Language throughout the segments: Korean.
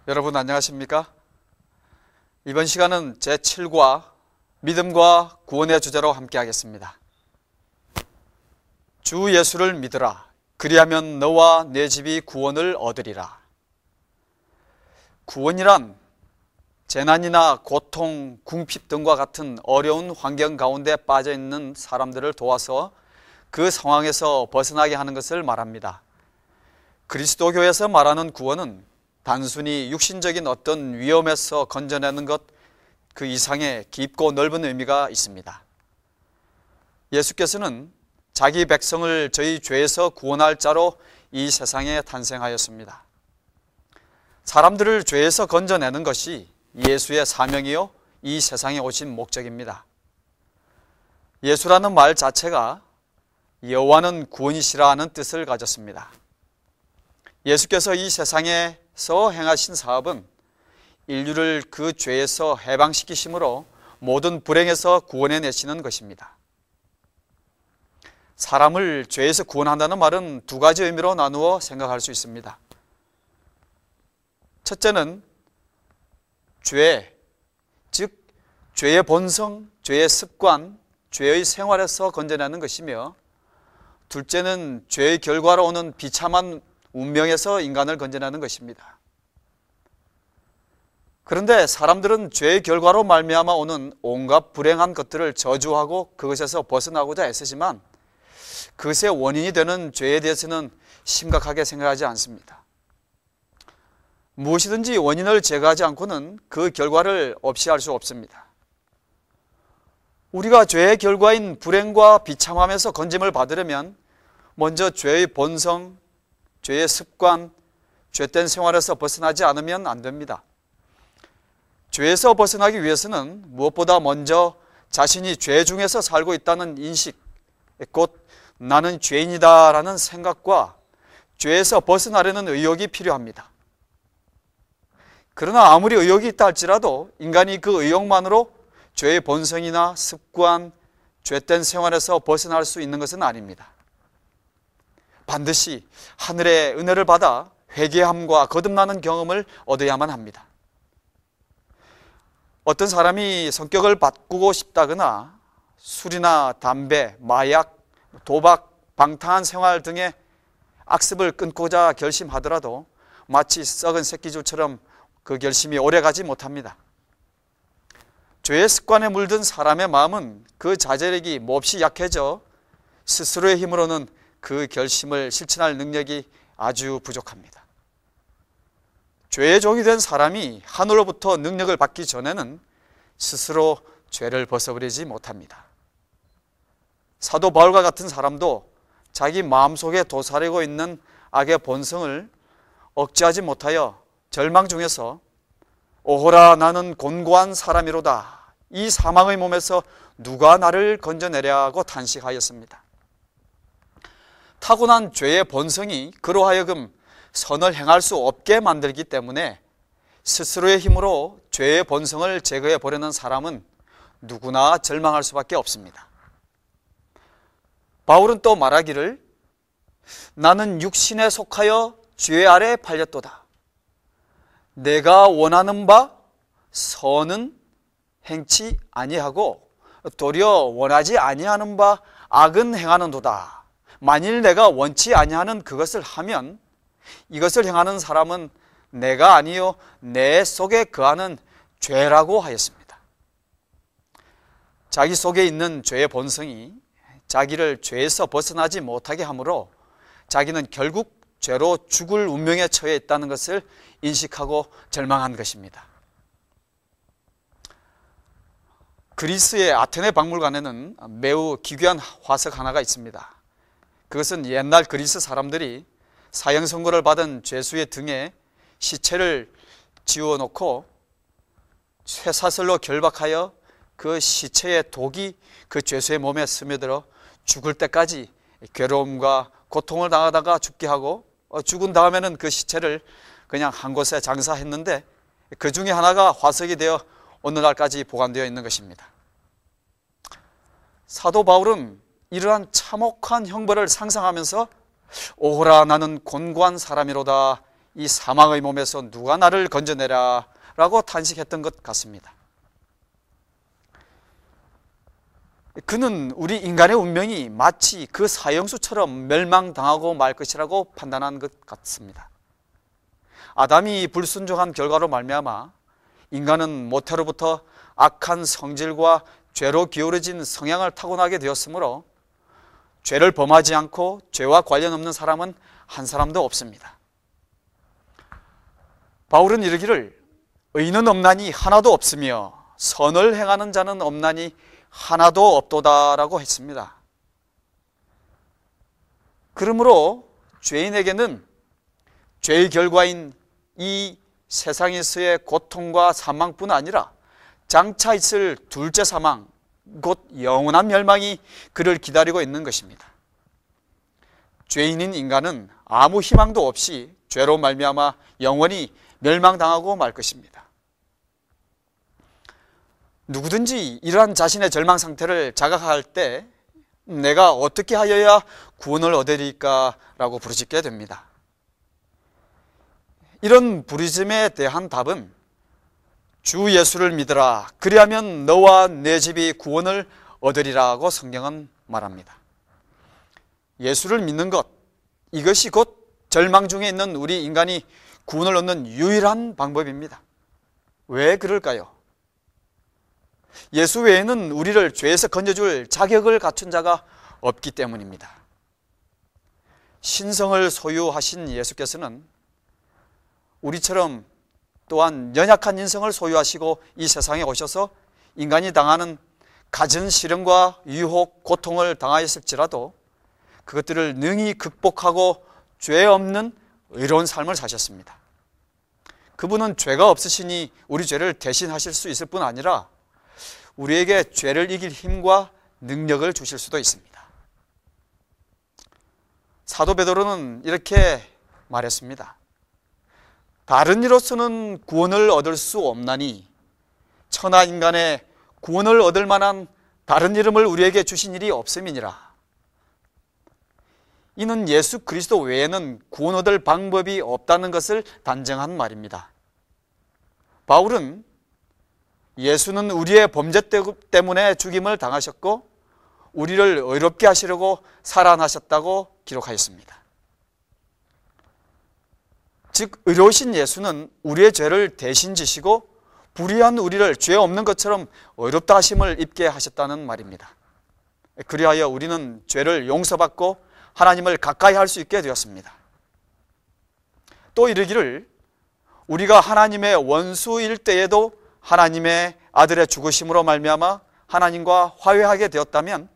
여러분 안녕하십니까? 이번 시간은 제7과 믿음과 구원의 주제로 함께 하겠습니다. 주 예수를 믿으라. 그리하면 너와 내 집이 구원을 얻으리라. 구원이란 재난이나 고통, 궁핍 등과 같은 어려운 환경 가운데 빠져 있는 사람들을 도와서 그 상황에서 벗어나게 하는 것을 말합니다. 그리스도교에서 말하는 구원은 단순히 육신적인 어떤 위험에서 건져내는 것 그 이상의 깊고 넓은 의미가 있습니다. 예수께서는 자기 백성을 저희 죄에서 구원할 자로 이 세상에 탄생하였습니다. 사람들을 죄에서 건져내는 것이 예수의 사명이요 이 세상에 오신 목적입니다. 예수라는 말 자체가 여호와는 구원이시라 하는 뜻을 가졌습니다. 예수께서 이 세상에서 행하신 사업은 인류를 그 죄에서 해방시키심으로 모든 불행에서 구원해내시는 것입니다. 사람을 죄에서 구원한다는 말은 두 가지 의미로 나누어 생각할 수 있습니다. 첫째는 죄, 즉 죄의 본성, 죄의 습관, 죄의 생활에서 건져내는 것이며, 둘째는 죄의 결과로 오는 비참한 운명에서 인간을 건져내는 것입니다. 그런데 사람들은 죄의 결과로 말미암아 오는 온갖 불행한 것들을 저주하고 그것에서 벗어나고자 애쓰지만 그것의 원인이 되는 죄에 대해서는 심각하게 생각하지 않습니다. 무엇이든지 원인을 제거하지 않고는 그 결과를 없이 할 수 없습니다. 우리가 죄의 결과인 불행과 비참함에서 건짐을 받으려면 먼저 죄의 본성, 죄의 습관, 죄된 생활에서 벗어나지 않으면 안 됩니다. 죄에서 벗어나기 위해서는 무엇보다 먼저 자신이 죄 중에서 살고 있다는 인식, 곧 나는 죄인이다 라는 생각과 죄에서 벗어나려는 의욕이 필요합니다. 그러나 아무리 의욕이 있다 할지라도 인간이 그 의욕만으로 죄의 본성이나 습관, 죄된 생활에서 벗어날 수 있는 것은 아닙니다. 반드시 하늘의 은혜를 받아 회개함과 거듭나는 경험을 얻어야만 합니다. 어떤 사람이 성격을 바꾸고 싶다거나 술이나 담배, 마약, 도박, 방탕한 생활 등의 악습을 끊고자 결심하더라도 마치 썩은 새끼줄처럼 그 결심이 오래가지 못합니다. 죄의 습관에 물든 사람의 마음은 그 자제력이 몹시 약해져 스스로의 힘으로는 그 결심을 실천할 능력이 아주 부족합니다. 죄의 종이 된 사람이 하늘로부터 능력을 받기 전에는 스스로 죄를 벗어버리지 못합니다. 사도 바울과 같은 사람도 자기 마음속에 도사리고 있는 악의 본성을 억제하지 못하여 절망 중에서 오호라 나는 곤고한 사람이로다. 이 사망의 몸에서 누가 나를 건져내랴고 탄식하였습니다. 타고난 죄의 본성이 그로 하여금 선을 행할 수 없게 만들기 때문에 스스로의 힘으로 죄의 본성을 제거해 보려는 사람은 누구나 절망할 수밖에 없습니다. 바울은 또 말하기를 나는 육신에 속하여 죄 아래 팔렸도다. 내가 원하는 바 선은 행치 아니하고 도리어 원하지 아니하는 바 악은 행하는도다. 만일 내가 원치 아니하는 그것을 하면 이것을 행하는 사람은 내가 아니요 내 속에 거하는 죄라고 하였습니다. 자기 속에 있는 죄의 본성이 자기를 죄에서 벗어나지 못하게 하므로 자기는 결국 죄로 죽을 운명에 처해 있다는 것을 인식하고 절망한 것입니다. 그리스의 아테네 박물관에는 매우 기괴한 화석 하나가 있습니다. 그것은 옛날 그리스 사람들이 사형 선고를 받은 죄수의 등에 시체를 지워놓고 쇠사슬로 결박하여 그 시체의 독이 그 죄수의 몸에 스며들어 죽을 때까지 괴로움과 고통을 당하다가 죽게 하고 죽은 다음에는 그 시체를 그냥 한 곳에 장사했는데 그 중에 하나가 화석이 되어 오늘날까지 보관되어 있는 것입니다. 사도 바울은 이러한 참혹한 형벌을 상상하면서 오호라 나는 곤고한 사람이로다 이 사망의 몸에서 누가 나를 건져내라 라고 탄식했던 것 같습니다. 그는 우리 인간의 운명이 마치 그 사형수처럼 멸망당하고 말 것이라고 판단한 것 같습니다. 아담이 불순종한 결과로 말미암아 인간은 모태로부터 악한 성질과 죄로 기울어진 성향을 타고나게 되었으므로 죄를 범하지 않고 죄와 관련 없는 사람은 한 사람도 없습니다. 바울은 이르기를 의인은 없나니 하나도 없으며 선을 행하는 자는 없나니 하나도 없도다라고 했습니다. 그러므로 죄인에게는 죄의 결과인 이 세상에서의 고통과 사망뿐 아니라 장차 있을 둘째 사망, 곧 영원한 멸망이 그를 기다리고 있는 것입니다. 죄인인 인간은 아무 희망도 없이 죄로 말미암아 영원히 멸망당하고 말 것입니다. 누구든지 이러한 자신의 절망 상태를 자각할 때 내가 어떻게 하여야 구원을 얻으리까 라고 부르짖게 됩니다. 이런 부르짖음에 대한 답은 주 예수를 믿으라 그리하면 너와 내 집이 구원을 얻으리라고 성경은 말합니다. 예수를 믿는 것, 이것이 곧 절망 중에 있는 우리 인간이 구원을 얻는 유일한 방법입니다. 왜 그럴까요? 예수 외에는 우리를 죄에서 건져줄 자격을 갖춘 자가 없기 때문입니다. 신성을 소유하신 예수께서는 우리처럼 또한 연약한 인성을 소유하시고 이 세상에 오셔서 인간이 당하는 갖은 시련과 유혹, 고통을 당하였을지라도 그것들을 능히 극복하고 죄 없는 의로운 삶을 사셨습니다. 그분은 죄가 없으시니 우리 죄를 대신하실 수 있을 뿐 아니라 우리에게 죄를 이길 힘과 능력을 주실 수도 있습니다. 사도 베드로는 이렇게 말했습니다. 다른 이로서는 구원을 얻을 수 없나니 천하 인간의 구원을 얻을 만한 다른 이름을 우리에게 주신 일이 없음이니라. 이는 예수 그리스도 외에는 구원 얻을 방법이 없다는 것을 단정한 말입니다. 바울은 예수는 우리의 범죄 때문에 죽임을 당하셨고 우리를 의롭게 하시려고 살아나셨다고 기록하였습니다. 즉 의로우신 예수는 우리의 죄를 대신 지시고 불의한 우리를 죄 없는 것처럼 의롭다 하심을 입게 하셨다는 말입니다. 그리하여 우리는 죄를 용서받고 하나님을 가까이 할 수 있게 되었습니다. 또 이르기를 우리가 하나님의 원수일 때에도 하나님의 아들의 죽으심으로 말미암아 하나님과 화해하게 되었다면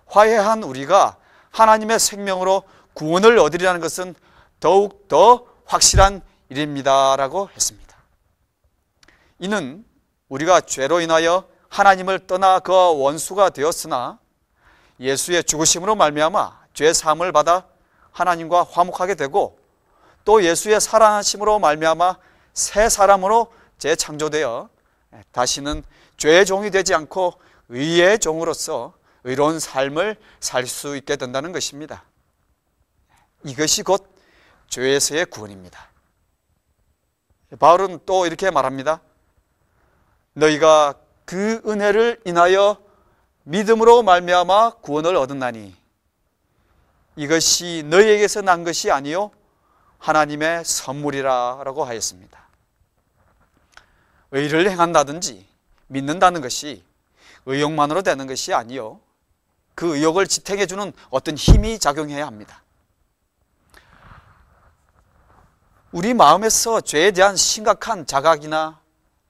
화해한 우리가 하나님의 생명으로 구원을 얻으리라는 것은 더욱 더 확실한 일입니다 라고 했습니다. 이는 우리가 죄로 인하여 하나님을 떠나 그와 원수가 되었으나 예수의 죽으심으로 말미암아 죄 사함을 받아 하나님과 화목하게 되고 또 예수의 살아나심으로 말미암아 새 사람으로 재창조되어 다시는 죄의 종이 되지 않고 의의 종으로서 의로운 삶을 살 수 있게 된다는 것입니다. 이것이 곧 죄에서의 구원입니다. 바울은 또 이렇게 말합니다. 너희가 그 은혜를 인하여 믿음으로 말미암아 구원을 얻었나니 이것이 너희에게서 난 것이 아니요 하나님의 선물이라 라고 하였습니다. 의를 행한다든지 믿는다는 것이 의욕만으로 되는 것이 아니요 그 의욕을 지탱해 주는 어떤 힘이 작용해야 합니다. 우리 마음에서 죄에 대한 심각한 자각이나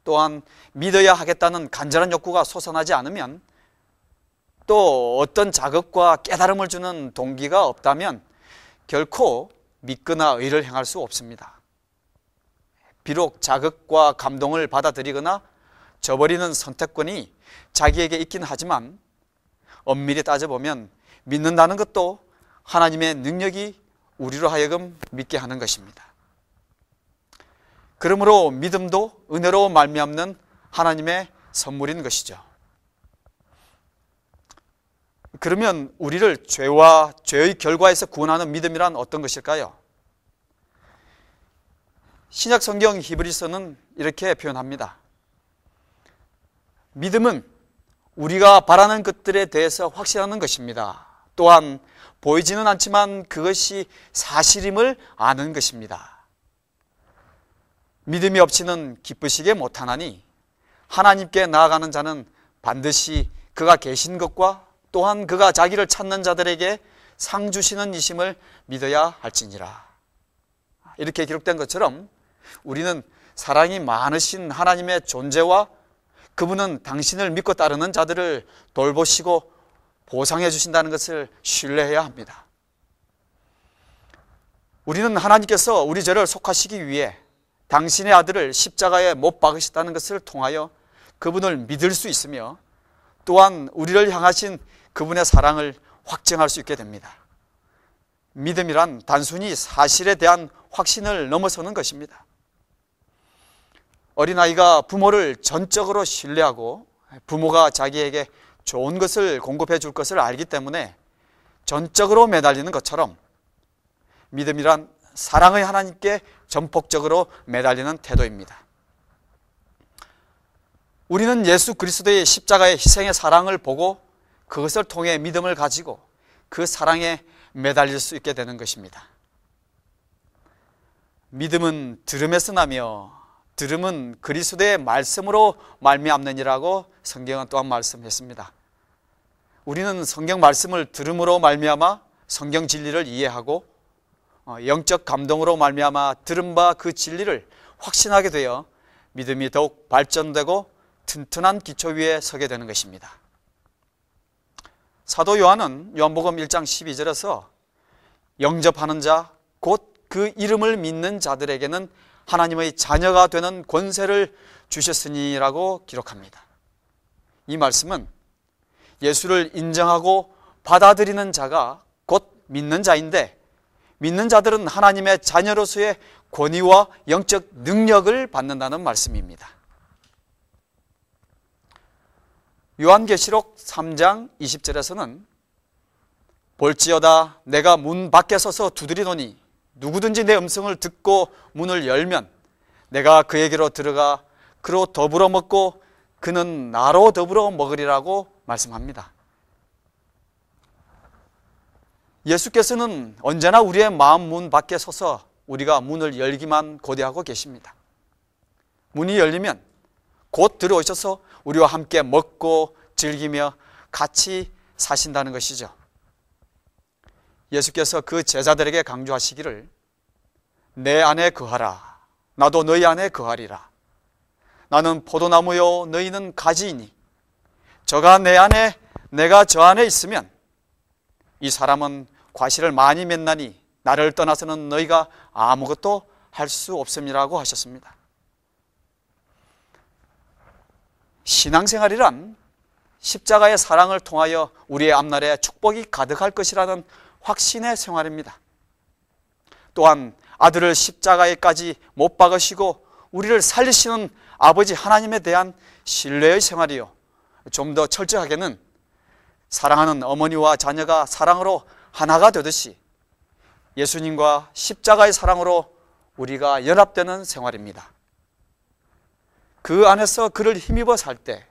또한 믿어야 하겠다는 간절한 욕구가 솟아나지 않으면 또 어떤 자극과 깨달음을 주는 동기가 없다면 결코 믿거나 의를 행할 수 없습니다. 비록 자극과 감동을 받아들이거나 저버리는 선택권이 자기에게 있긴 하지만 엄밀히 따져보면 믿는다는 것도 하나님의 능력이 우리로 하여금 믿게 하는 것입니다. 그러므로 믿음도 은혜로 말미암는 하나님의 선물인 것이죠. 그러면 우리를 죄와 죄의 결과에서 구원하는 믿음이란 어떤 것일까요? 신약 성경 히브리서는 이렇게 표현합니다. 믿음은 우리가 바라는 것들에 대해서 확신하는 것입니다. 또한 보이지는 않지만 그것이 사실임을 아는 것입니다. 믿음이 없이는 기쁘시게 못하나니 하나님께 나아가는 자는 반드시 그가 계신 것과 또한 그가 자기를 찾는 자들에게 상 주시는 이심을 믿어야 할지니라. 이렇게 기록된 것처럼 우리는 사랑이 많으신 하나님의 존재와 그분은 당신을 믿고 따르는 자들을 돌보시고 보상해 주신다는 것을 신뢰해야 합니다. 우리는 하나님께서 우리 죄를 속하시기 위해 당신의 아들을 십자가에 못 박으셨다는 것을 통하여 그분을 믿을 수 있으며 또한 우리를 향하신 그분의 사랑을 확증할 수 있게 됩니다. 믿음이란 단순히 사실에 대한 확신을 넘어서는 것입니다. 어린아이가 부모를 전적으로 신뢰하고 부모가 자기에게 좋은 것을 공급해 줄 것을 알기 때문에 전적으로 매달리는 것처럼 믿음이란 사랑의 하나님께 전폭적으로 매달리는 태도입니다. 우리는 예수 그리스도의 십자가의 희생의 사랑을 보고 그것을 통해 믿음을 가지고 그 사랑에 매달릴 수 있게 되는 것입니다. 믿음은 들음에서 나며 들음은 그리스도의 말씀으로 말미암느니라고 성경은 또한 말씀했습니다. 우리는 성경 말씀을 들음으로 말미암아 성경 진리를 이해하고 영적 감동으로 말미암아 들은 바 그 진리를 확신하게 되어 믿음이 더욱 발전되고 튼튼한 기초 위에 서게 되는 것입니다. 사도 요한은 요한복음 1장 12절에서 영접하는 자 곧 그 이름을 믿는 자들에게는 하나님의 자녀가 되는 권세를 주셨으니라고 기록합니다. 이 말씀은 예수를 인정하고 받아들이는 자가 곧 믿는 자인데 믿는 자들은 하나님의 자녀로서의 권위와 영적 능력을 받는다는 말씀입니다. 요한계시록 3장 20절에서는 볼지어다 내가 문 밖에 서서 두드리노니 누구든지 내 음성을 듣고 문을 열면 내가 그에게로 들어가 그로 더불어 먹고 그는 나로 더불어 먹으리라고 말씀합니다. 예수께서는 언제나 우리의 마음 문 밖에 서서 우리가 문을 열기만 고대하고 계십니다. 문이 열리면 곧 들어오셔서 우리와 함께 먹고 즐기며 같이 사신다는 것이죠. 예수께서 그 제자들에게 강조하시기를 내 안에 거하라 나도 너희 안에 거하리라. 나는 포도나무요 너희는 가지이니 저가 내 안에 내가 저 안에 있으면 이 사람은 과실을 많이 맺나니 나를 떠나서는 너희가 아무것도 할 수 없음이라고 하셨습니다. 신앙생활이란 십자가의 사랑을 통하여 우리의 앞날에 축복이 가득할 것이라는 확신의 생활입니다. 또한 아들을 십자가에까지 못 박으시고 우리를 살리시는 아버지 하나님에 대한 신뢰의 생활이요, 좀 더 철저하게는 사랑하는 어머니와 자녀가 사랑으로 하나가 되듯이 예수님과 십자가의 사랑으로 우리가 연합되는 생활입니다. 그 안에서 그를 힘입어 살 때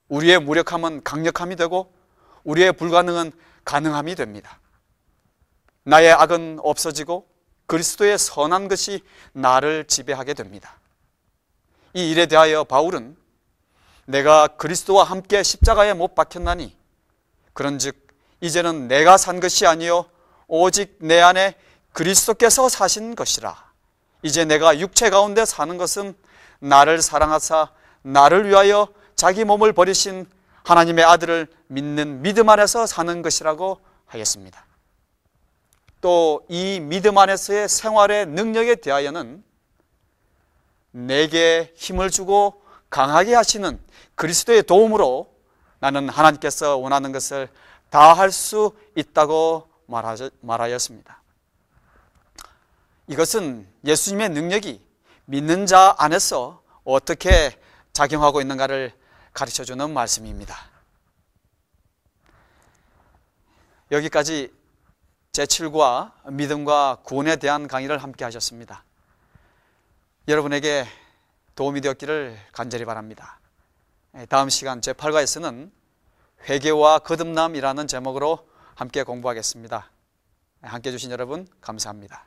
우리의 무력함은 강력함이 되고 우리의 불가능은 가능함이 됩니다. 나의 악은 없어지고 그리스도의 선한 것이 나를 지배하게 됩니다. 이 일에 대하여 바울은 내가 그리스도와 함께 십자가에 못 박혔나니 그런즉 이제는 내가 산 것이 아니요 오직 내 안에 그리스도께서 사신 것이라. 이제 내가 육체 가운데 사는 것은 나를 사랑하사 나를 위하여 자기 몸을 버리신 하나님의 아들을 믿는 믿음 안에서 사는 것이라고 하였습니다. 또 이 믿음 안에서의 생활의 능력에 대하여는 내게 힘을 주고 강하게 하시는 그리스도의 도움으로 나는 하나님께서 원하는 것을 다 할 수 있다고 말하였습니다. 이것은 예수님의 능력이 믿는 자 안에서 어떻게 작용하고 있는가를 가르쳐주는 말씀입니다. 여기까지 제7과 믿음과 구원에 대한 강의를 함께 하셨습니다. 여러분에게 도움이 되었기를 간절히 바랍니다. 다음 시간 제8과에서는 회개와 거듭남이라는 제목으로 함께 공부하겠습니다. 함께 해주신 여러분 감사합니다.